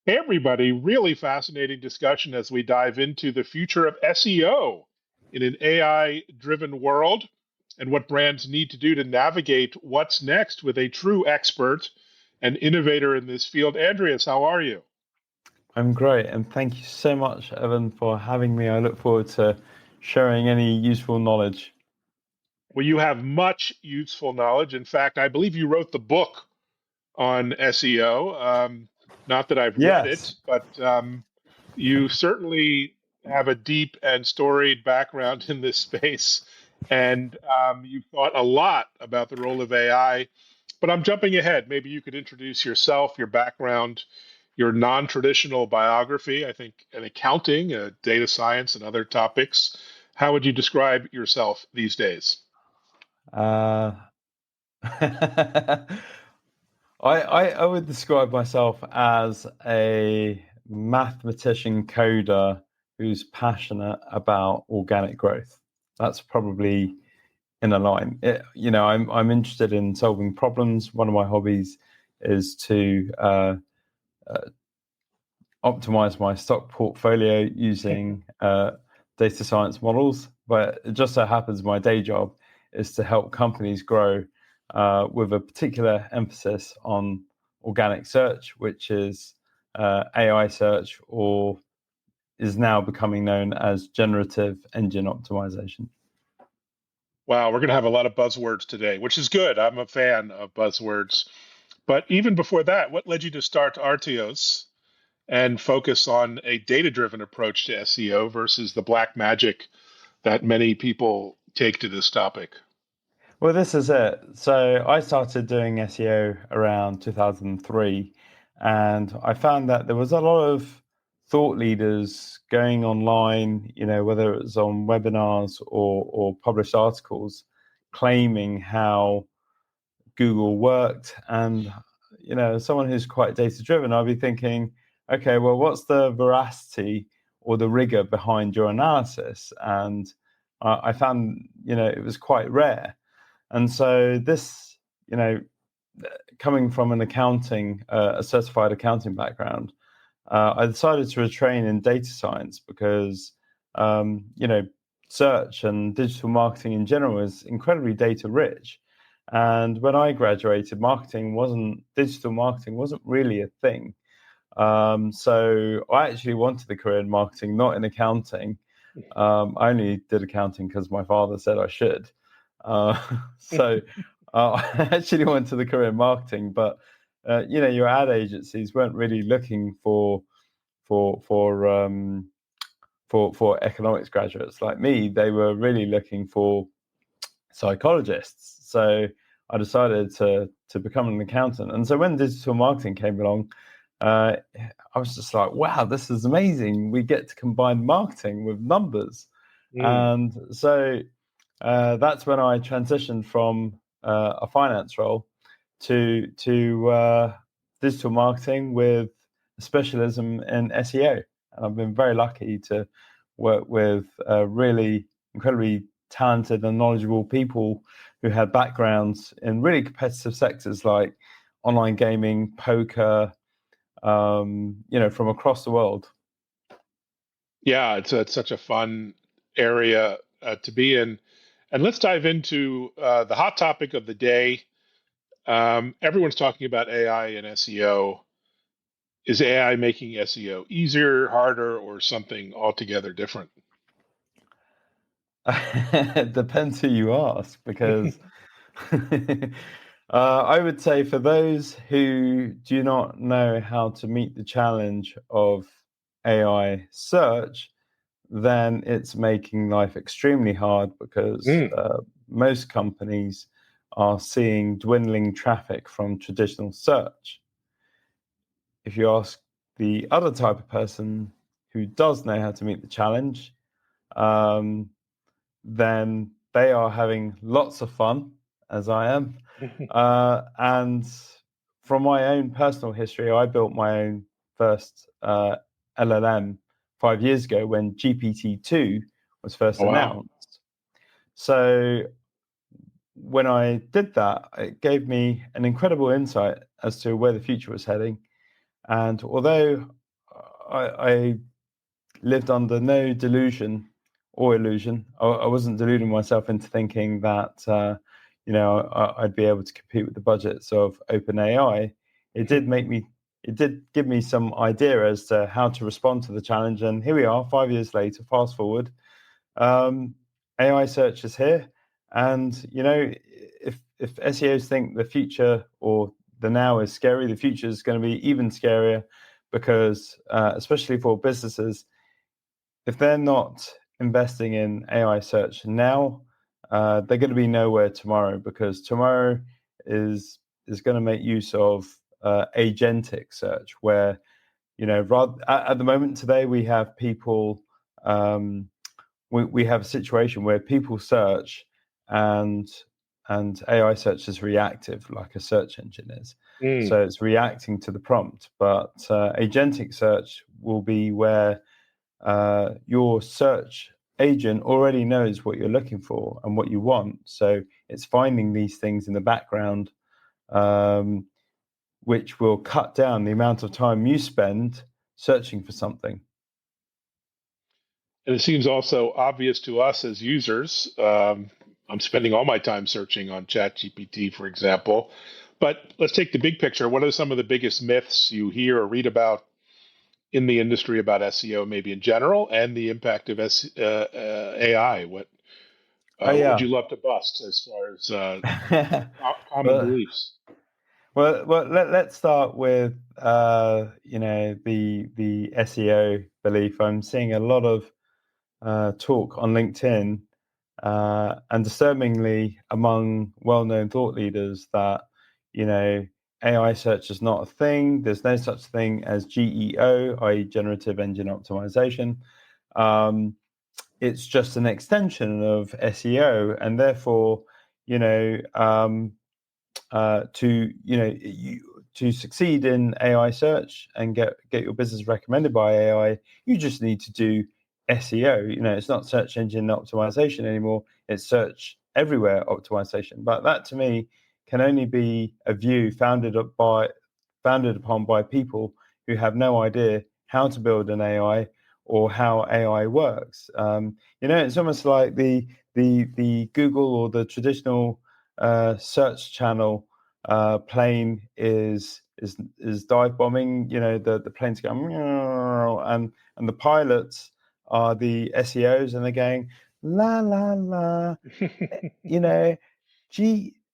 Hey, everybody, really fascinating discussion as we dive into the future of SEO in an AI driven world and what brands need to do to navigate what's next with a true expert and innovator in this field. Andreas, how are you? I'm great, and thank you so much, Evan, for having me. I look forward to sharing any useful knowledge. Well, you have much useful knowledge. In fact, I believe you wrote the book on SEO. Not that I've read it, Yes. but you certainly have a deep and storied background in this space, and you've thought a lot about the role of AI. But I'm jumping ahead. Maybe you could introduce yourself, your background, your non-traditional biography, I think, in accounting, data science, and other topics. How would you describe yourself these days? Uh, I would describe myself as a mathematician-coder who's passionate about organic growth. That's probably in a line. I'm interested in solving problems. One of my hobbies is to optimize my stock portfolio using data science models. But it just so happens my day job is to help companies grow with a particular emphasis on organic search, which is AI search, or is now becoming known as generative engine optimization. Wow, we're going to have a lot of buzzwords today, which is good. I'm a fan of buzzwords. But even before that, what led you to start Artios and focus on a data-driven approach to SEO versus the black magic that many people take to this topic? Well, this is it. So I started doing SEO around 2003, and I found that there was a lot of thought leaders going online, whether it was on webinars or published articles, claiming how Google worked. And, someone who's quite data driven, I'd be thinking, okay, well, what's the veracity or the rigor behind your analysis? And I found, it was quite rare. And so this, coming from an a certified accounting background, I decided to retrain in data science because, search and digital marketing in general is incredibly data rich. And when I graduated, digital marketing wasn't really a thing. So I actually wanted a career in marketing, not in accounting. I only did accounting because my father said I should. Uh, so I actually went to the career in marketing, but your ad agencies weren't really looking for for um, for economics graduates like me. They were really looking for psychologists. So I decided to become an accountant. And so when digital marketing came along, I was just like, wow, this is amazing. We get to combine marketing with numbers. Mm. And so that's when I transitioned from a finance role to digital marketing with a specialism in SEO. And I've been very lucky to work with really incredibly talented and knowledgeable people who had backgrounds in really competitive sectors like online gaming, poker, from across the world. Yeah, it's such a fun area to be in. And let's dive into the hot topic of the day. Everyone's talking about AI and SEO. Is AI making SEO easier, harder, or something altogether different? It depends who you ask, because I would say for those who do not know how to meet the challenge of AI search, then it's making life extremely hard because Mm. most companies are seeing dwindling traffic from traditional search. If you ask the other type of person who does know how to meet the challenge, um, then they are having lots of fun, as I am. And from my own personal history, I built my own first LLM 5 years ago when GPT-2 was first Oh, wow. announced. So when I did that, it gave me an incredible insight as to where the future was heading. And although I lived under no delusion or illusion, I wasn't deluding myself into thinking that I'd be able to compete with the budgets of OpenAI. It did make me. It did give me some idea as to how to respond to the challenge. And here we are, 5 years later. Fast forward, AI search is here, and if SEOs think the future or the now is scary, the future is going to be even scarier, because especially for businesses, if they're not investing in AI search now, they're going to be nowhere tomorrow, because tomorrow is going to make use of agentic search, where rather at the moment today we have people. We have a situation where people search, and AI search is reactive, like a search engine is. Mm. So it's reacting to the prompt. But agentic search will be where your search agent already knows what you're looking for and what you want. So it's finding these things in the background, which will cut down the amount of time you spend searching for something. And it seems also obvious to us as users. I'm spending all my time searching on ChatGPT, for example. But let's take the big picture. What are some of the biggest myths you hear or read about in the industry about SEO, maybe in general, and the impact of AI? Oh What would yeah. you love to bust as far as common well, beliefs? let's start with the SEO belief. I'm seeing a lot of talk on LinkedIn, and disturbingly among well-known thought leaders, that AI search is not a thing. There's no such thing as GEO, i.e., generative engine optimization. It's just an extension of SEO, and therefore, you know, to succeed in AI search and get your business recommended by AI, you just need to do SEO. It's not search engine optimization anymore. It's search everywhere optimization. But that, to me, can only be a view founded upon by people who have no idea how to build an AI or how AI works. It's almost like the Google or the traditional search channel plane is dive bombing. The planes going and the pilots are the SEOs, and they're going la la la. You know,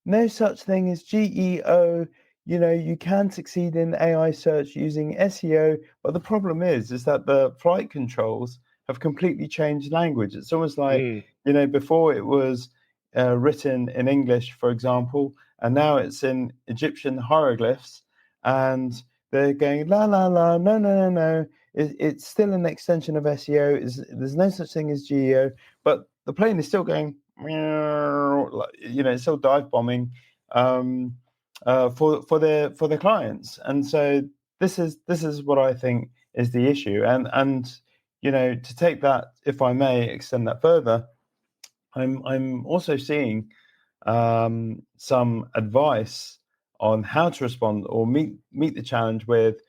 no such thing as GEO. You can succeed in AI search using SEO, but the problem is that the flight controls have completely changed language. It's almost like, Mm. before it was written in English, for example, and now it's in Egyptian hieroglyphs, and they're going la la la, no no no no. It's still an extension of SEO. There's no such thing as GEO, but the plane is still going, it's still dive bombing for their clients. And so this is what I think is the issue. And to take that, if I may extend that further, I'm also seeing some advice on how to respond or meet the challenge with,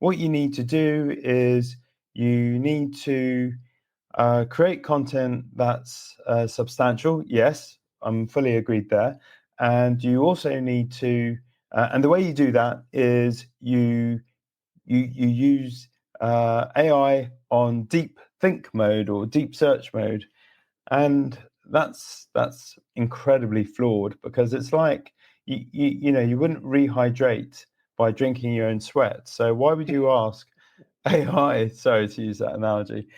what you need to do is you need to create content that's substantial. Yes, I'm fully agreed there. And you also need to, and the way you do that is you use AI on deep think mode or deep search mode, and that's incredibly flawed, because it's like you wouldn't rehydrate by drinking your own sweat. So why would you ask AI, sorry to use that analogy,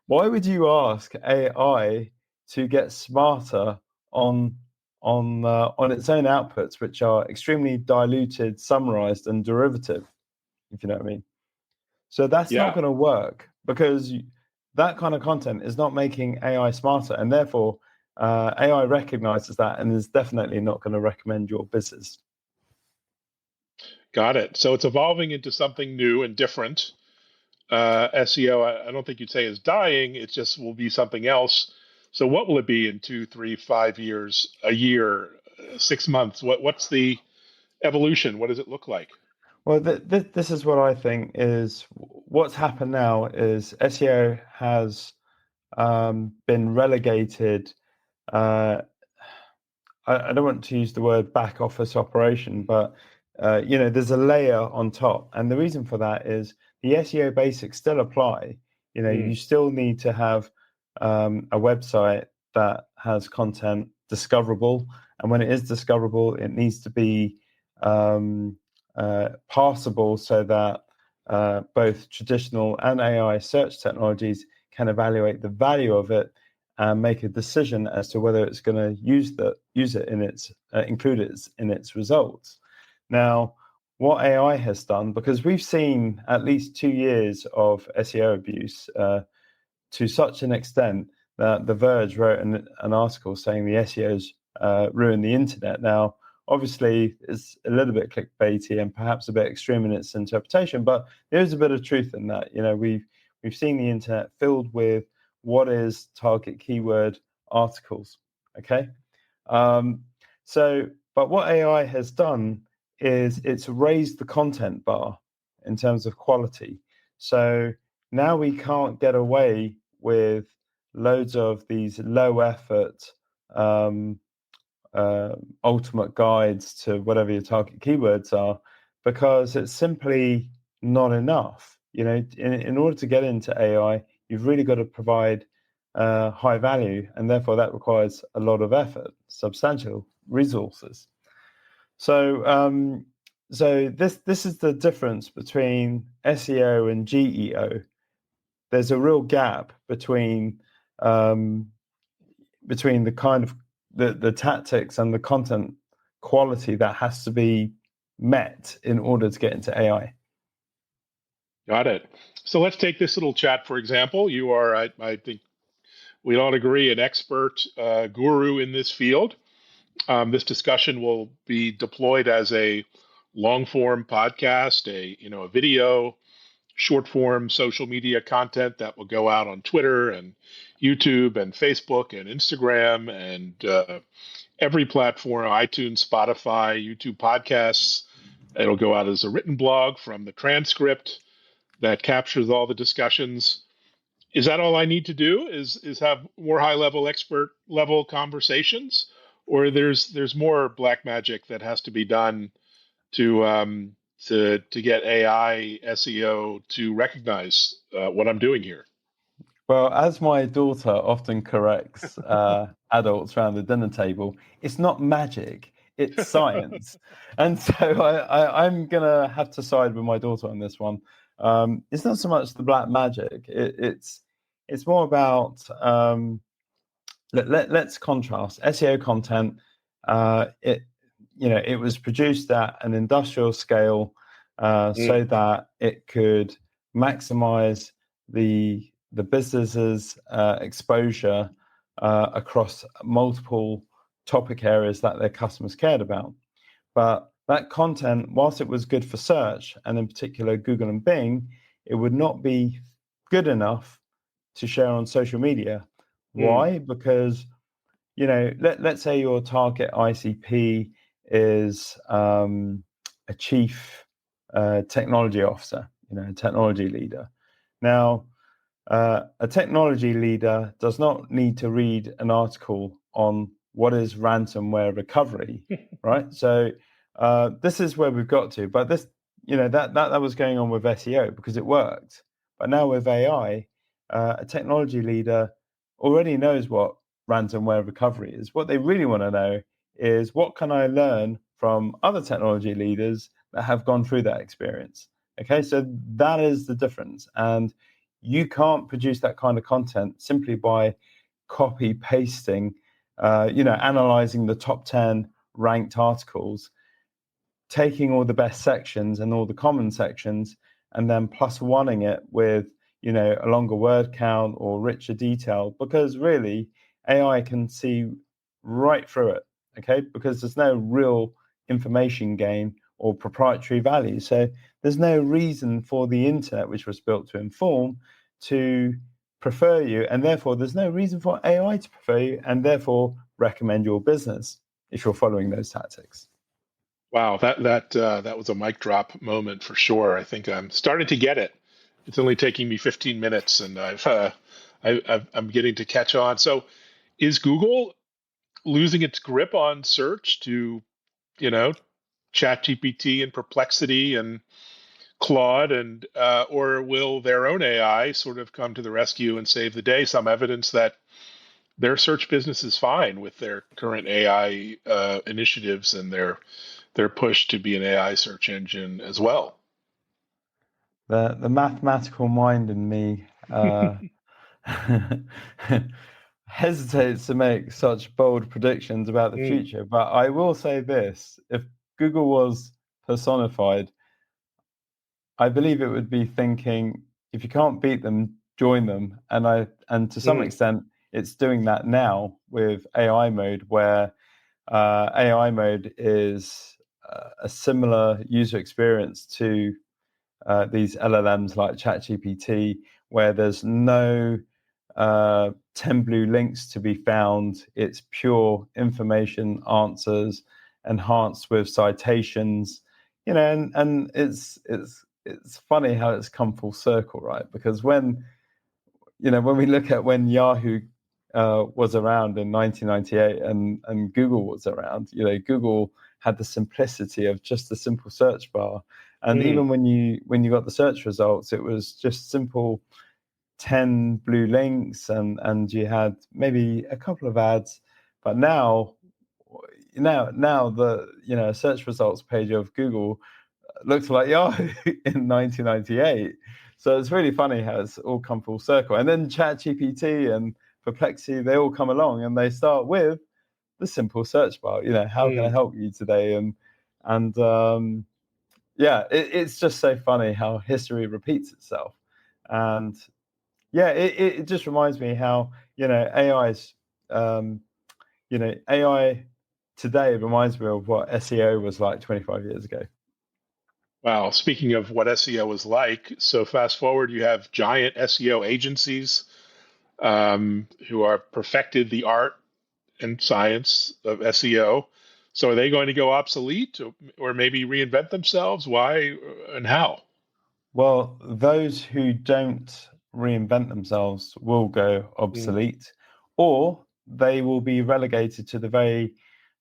why would you ask AI to get smarter on on its own outputs, which are extremely diluted, summarized, and derivative, if you know what I mean? So that's not Yeah. going to work, because that kind of content is not making AI smarter, and therefore AI recognizes that and is definitely not going to recommend your business. Got it. So it's evolving into something new and different. SEO, I don't think you'd say is dying. It just will be something else. So what will it be in 2, 3, 5 years, a year, 6 months? What's the evolution? What does it look like? Well, this is what I think is what's happened now is SEO has been relegated. Uh, I don't want to use the word back office operation, but there's a layer on top, and the reason for that is the SEO basics still apply. You still need to have a website that has content discoverable, and when it is discoverable, it needs to be passable so that both traditional and AI search technologies can evaluate the value of it and make a decision as to whether it's going to use it in its include it in its results. Now, what AI has done, because we've seen at least 2 years of SEO abuse to such an extent that The Verge wrote an article saying the SEOs ruined the internet. Now, obviously, it's a little bit clickbaity and perhaps a bit extreme in its interpretation, but there is a bit of truth in that. We've seen the internet filled with what is target keyword articles. Okay, but what AI has done is it's raised the content bar in terms of quality. So now we can't get away with loads of these low effort ultimate guides to whatever your target keywords are, because it's simply not enough. In order to get into AI, you've really got to provide high value, and therefore that requires a lot of effort, substantial resources. So this is the difference between SEO and GEO. There's a real gap between the kind of the tactics and the content quality that has to be met in order to get into AI. Got it. So let's take this little chat, for example. You are, I think we all agree, an expert guru in this field. This discussion will be deployed as a long form podcast, a video, short form social media content that will go out on Twitter and YouTube and Facebook and Instagram and every platform, iTunes, Spotify, YouTube podcasts. It'll go out as a written blog from the transcript that captures all the discussions. Is that all I need to do? Is have more high level, expert level conversations, or there's more black magic that has to be done to get AI SEO to recognize what I'm doing here? Well, as my daughter often corrects adults around the dinner table, it's not magic, it's science. And so I'm going to have to side with my daughter on this one. It's not so much the black magic. It's more about, let's contrast SEO content. It was produced at an industrial scale so that it could maximize the business's exposure across multiple topic areas that their customers cared about. But that content, whilst it was good for search, and in particular Google and Bing, it would not be good enough to share on social media. Why? Because, let's say your target ICP is a chief technology officer, a technology leader. Now, a technology leader does not need to read an article on what is ransomware recovery, right? So this is where we've got to. But this, that was going on with SEO because it worked. But now with AI, a technology leader already knows what ransomware recovery is. What they really want to know is, what can I learn from other technology leaders that have gone through that experience? Okay, so that is the difference. And you can't produce that kind of content simply by copy pasting, analyzing the top 10 ranked articles, taking all the best sections and all the common sections, and then plus oneing it with, a longer word count or richer detail, because really AI can see right through it, okay? Because there's no real information gain or proprietary value. So there's no reason for the internet, which was built to inform, to prefer you. And therefore, there's no reason for AI to prefer you and therefore recommend your business if you're following those tactics. Wow, that was a mic drop moment for sure. I think I'm starting to get it. It's only taking me 15 minutes, and I'm getting to catch on. So, is Google losing its grip on search to, you know, ChatGPT and Perplexity and Claude, and or will their own AI sort of come to the rescue and save the day? Some evidence that their search business is fine with their current AI initiatives and their push to be an AI search engine as well. The mathematical mind in me hesitates to make such bold predictions about the Mm, future. But I will say this: if Google was personified, I believe it would be thinking, if you can't beat them, join them. And to some mm, extent, it's doing that now with AI mode, where AI mode is a similar user experience to these LLMs like ChatGPT, where there's no 10 blue links to be found. It's pure information answers enhanced with citations, and it's funny how it's come full circle, right? Because when we look at when Yahoo was around in 1998 and Google was around, Google had the simplicity of just a simple search bar. And mm, even when you got the search results, it was just simple 10 blue links, and you had maybe a couple of ads. But now the search results page of Google looks like Yahoo in 1998. So it's really funny how it's all come full circle. And then ChatGPT and Perplexity, they all come along and they start with the simple search bar. How can I mm. help you today? And yeah, it's just so funny how history repeats itself. And yeah, it just reminds me how AI's AI today reminds me of what SEO was like 25 years ago. Wow. Speaking of what SEO is like, so fast forward, you have giant SEO agencies who are perfected the art and science of SEO. So are they going to go obsolete or maybe reinvent themselves? Why and how? Well, those who don't reinvent themselves will go Mm, obsolete, or they will be relegated to the very,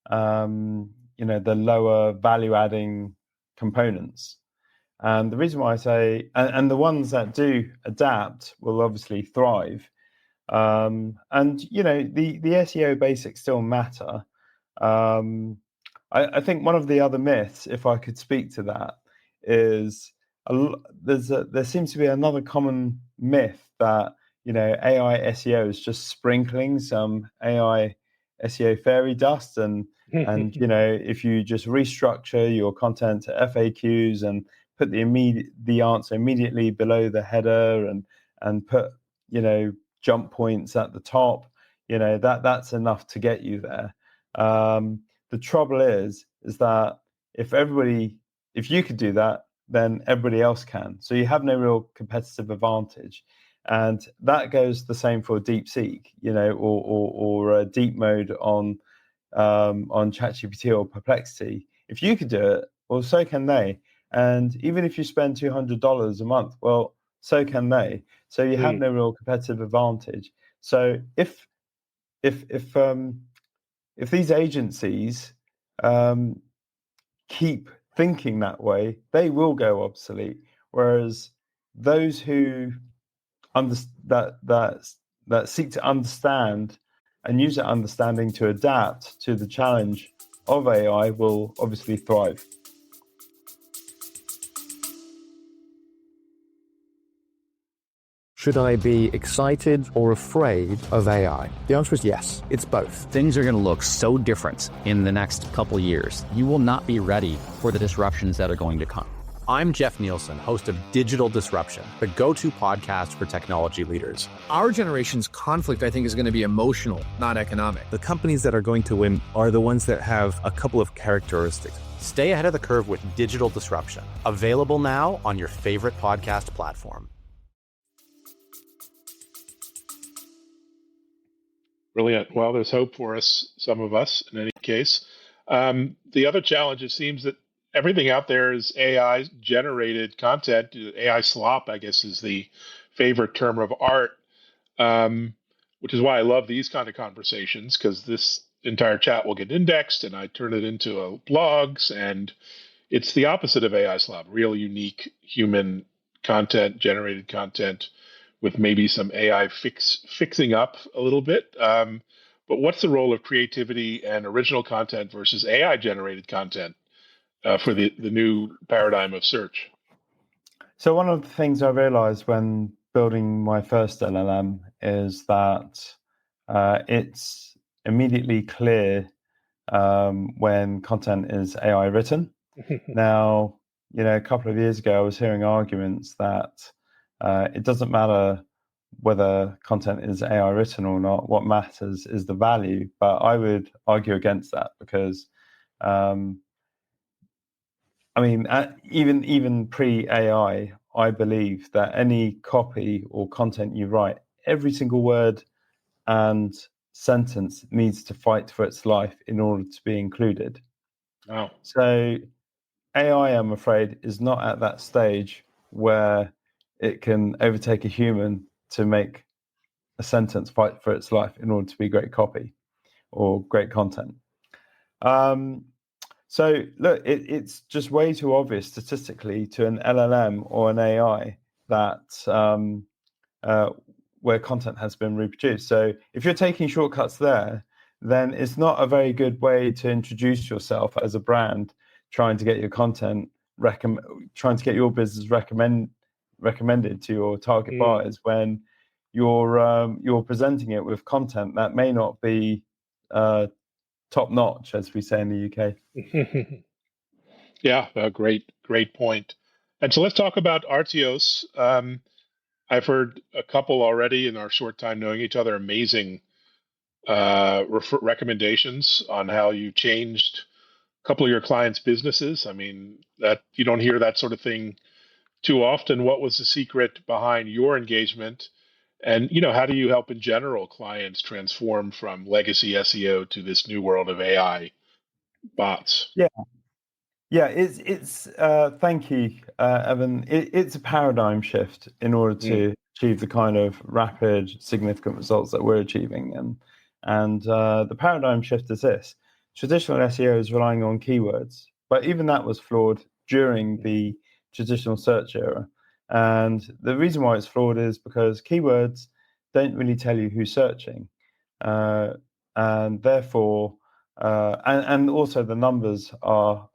the lower value adding components. And the reason why I say, and the ones that do adapt will obviously thrive. And the SEO basics still matter. Um, I think one of the other myths, if I could speak to that, is there seems to be another common myth that AI SEO is just sprinkling some AI SEO fairy dust, and if you just restructure your content to FAQs and put the answer immediately below the header, and put jump points at the top, that's enough to get you there. The trouble is that if you could do that, then everybody else can. So you have no real competitive advantage, and that goes the same for DeepSeek, or deep mode on ChatGPT or Perplexity. If you could do it, well, so can they. And even if you spend $200 a month, well, so can they. So you have mm, no real competitive advantage. So if these agencies keep thinking that way, they will go obsolete. Whereas those who that seek to understand and use that understanding to adapt to the challenge of AI will obviously thrive. Should I be excited or afraid of AI? The answer is yes, it's both. Things are going to look so different in the next couple years. You will not be ready for the disruptions that are going to come. I'm Jeff Nielsen, host of Digital Disruption, the go-to podcast for technology leaders. Our generation's conflict, I think, is going to be emotional, not economic. The companies that are going to win are the ones that have a couple of characteristics. Stay ahead of the curve with Digital Disruption, available now on your favorite podcast platform. Brilliant. Well, there's hope for us, some of us, in any case. The other challenge, it seems that everything out there is AI generated content. AI slop, I guess, is the favorite term of art, which is why I love these kind of conversations, because this entire chat will get indexed and I turn it into blogs, and it's the opposite of AI slop, real unique human content, generated content with maybe some AI fixing up a little bit. But what's the role of creativity and original content versus AI generated content for the new paradigm of search? So one of the things I realized when building my first LLM is that it's immediately clear when content is AI written. Now, a couple of years ago, I was hearing arguments that it doesn't matter whether content is AI written or not. What matters is the value. But I would argue against that because, even pre-AI, I believe that any copy or content you write, every single word and sentence needs to fight for its life in order to be included. Wow. So AI, I'm afraid, is not at that stage where it can overtake a human to make a sentence fight for its life in order to be great copy or great content. So look, it's just way too obvious statistically to an LLM or an AI that where content has been reproduced. So if you're taking shortcuts there, then it's not a very good way to introduce yourself as a brand, trying to get your content trying to get your business recommended to your target buyers when you're presenting it with content that may not be top notch, as we say in the UK. Yeah, great point. And so let's talk about Artios. I've heard a couple already in our short time knowing each other, amazing recommendations on how you changed a couple of your clients' businesses. I mean, that you don't hear that sort of thing too often. What was the secret behind your engagement? And how do you help in general clients transform from legacy SEO to this new world of AI bots? Yeah, it's thank you, Evan. It's a paradigm shift in order to achieve the kind of rapid, significant results that we're achieving. And the paradigm shift is this: traditional SEO is relying on keywords, but even that was flawed during the traditional search era. And the reason why it's flawed is because keywords don't really tell you who's searching, and therefore. And also the numbers are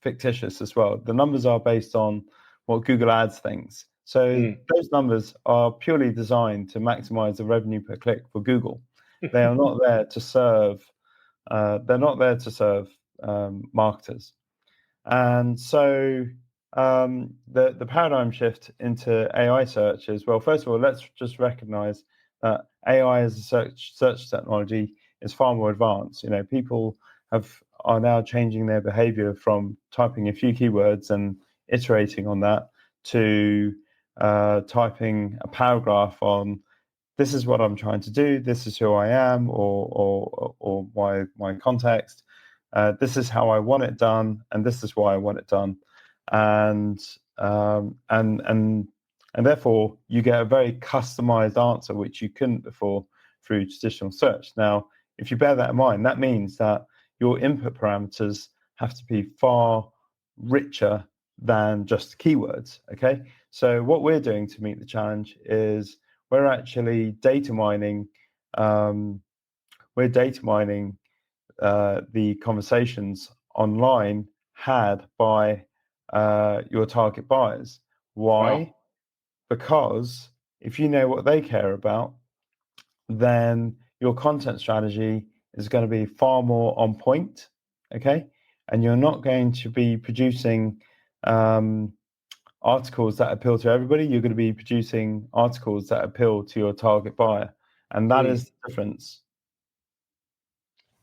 fictitious as well. The numbers are based on what Google Ads thinks. So those numbers are purely designed to maximize the revenue per click for Google. They are not there to serve. They're not there to serve marketers. And so the paradigm shift into AI search is, well, first of all, let's just recognize that AI as a search technology is far more advanced. People are now changing their behavior from typing a few keywords and iterating on that to typing a paragraph on this is what I'm trying to do, this is who I am, or my context. This is how I want it done, and this is why I want it done, and therefore you get a very customized answer which you couldn't before through traditional search. Now, if you bear that in mind, that means that your input parameters have to be far richer than just keywords. Okay, so what we're doing to meet the challenge is we're actually data mining. We're data mining the conversations online had by your target buyers. Why? Wow. Because if you know what they care about, then your content strategy is going to be far more on point, okay? And you're not going to be producing articles that appeal to everybody. You're going to be producing articles that appeal to your target buyer. And that is the difference.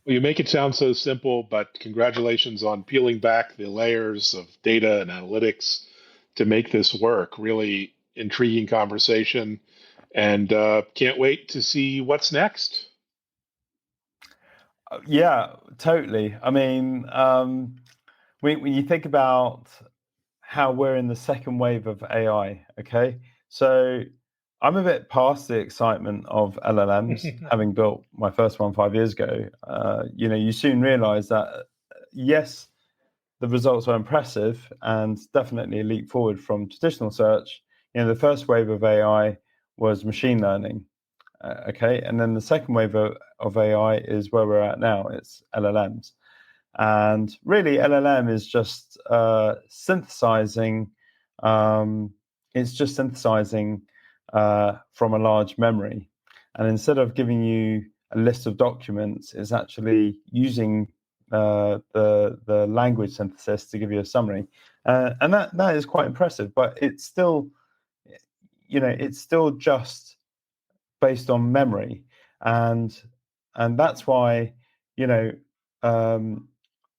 Well, you make it sound so simple, but congratulations on peeling back the layers of data and analytics to make this work. Really intriguing conversation, and can't wait to see what's next. Yeah, totally. I mean, when you think about how we're in the second wave of AI, okay? So I'm a bit past the excitement of LLMs, having built my first one 5 years ago. You soon realize that, yes, the results are impressive and definitely a leap forward from traditional search. The first wave of AI was machine learning, okay? And then the second wave of AI is where we're at now. It's LLMs. And really, LLM is just synthesizing. It's just synthesizing from a large memory, and instead of giving you a list of documents, it's actually using the language synthesis to give you a summary, and that is quite impressive. But it's still, it's still just based on memory, and that's why, you know. Um,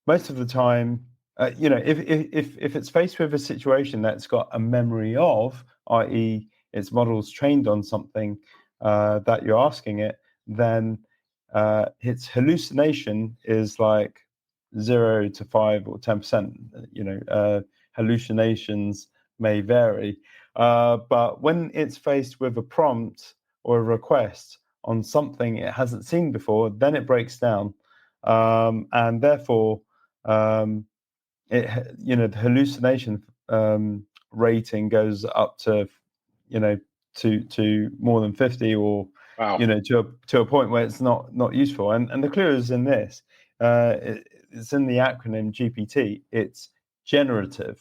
Most of the time, if it's faced with a situation that's got a memory of, i.e., its model's trained on something that you're asking it, then its hallucination is like 0 to 5 or 10%. Hallucinations may vary, but when it's faced with a prompt or a request on something it hasn't seen before, then it breaks down, and therefore the hallucination rating goes up to to more than 50, or Wow. to a point where it's not useful. And the clue is in this. It's in the acronym GPT. It's generative.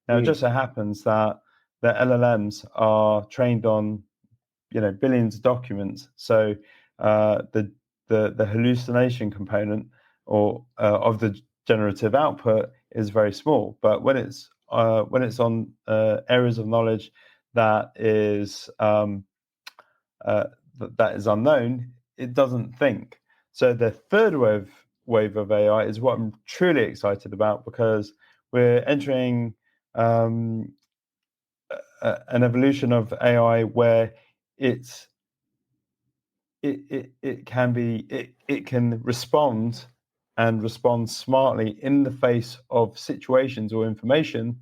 Now, it just so happens that the LLMs are trained on billions of documents, so the hallucination component or of the generative output is very small. But when it's on areas of knowledge that is that is unknown, it doesn't think. So the third wave of AI is what I'm truly excited about, because we're entering an evolution of AI where it can respond, and respond smartly in the face of situations or information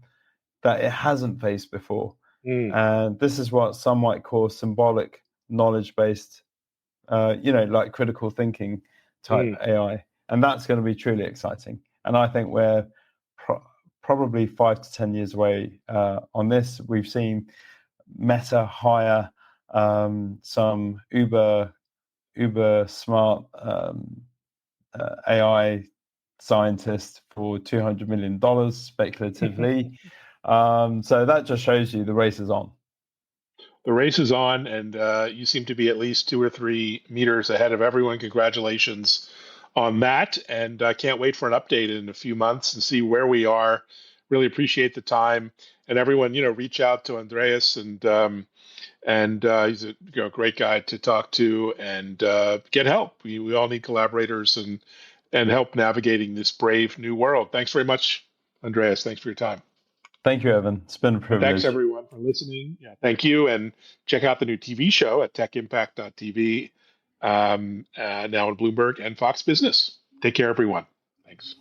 that it hasn't faced before. And this is what some might call symbolic knowledge based, like critical thinking type AI. And that's going to be truly exciting. And I think we're probably 5 to 10 years away on this. We've seen Meta hire some uber smart AI scientist for $200 million speculatively. So that just shows you the race is on. The race is on, and you seem to be at least 2 or 3 meters ahead of everyone. Congratulations on that. And I can't wait for an update in a few months and see where we are. Really appreciate the time. And everyone, reach out to Andreas, and he's a great guy to talk to, and get help. We all need collaborators and help navigating this brave new world. Thanks very much, Andreas. Thanks for your time. Thank you, Evan. It's been a And thanks privilege. everyone for listening. Yeah, thank you. And check out the new TV show at techimpact.tv, now on Bloomberg and Fox Business. Take care, everyone. Thanks.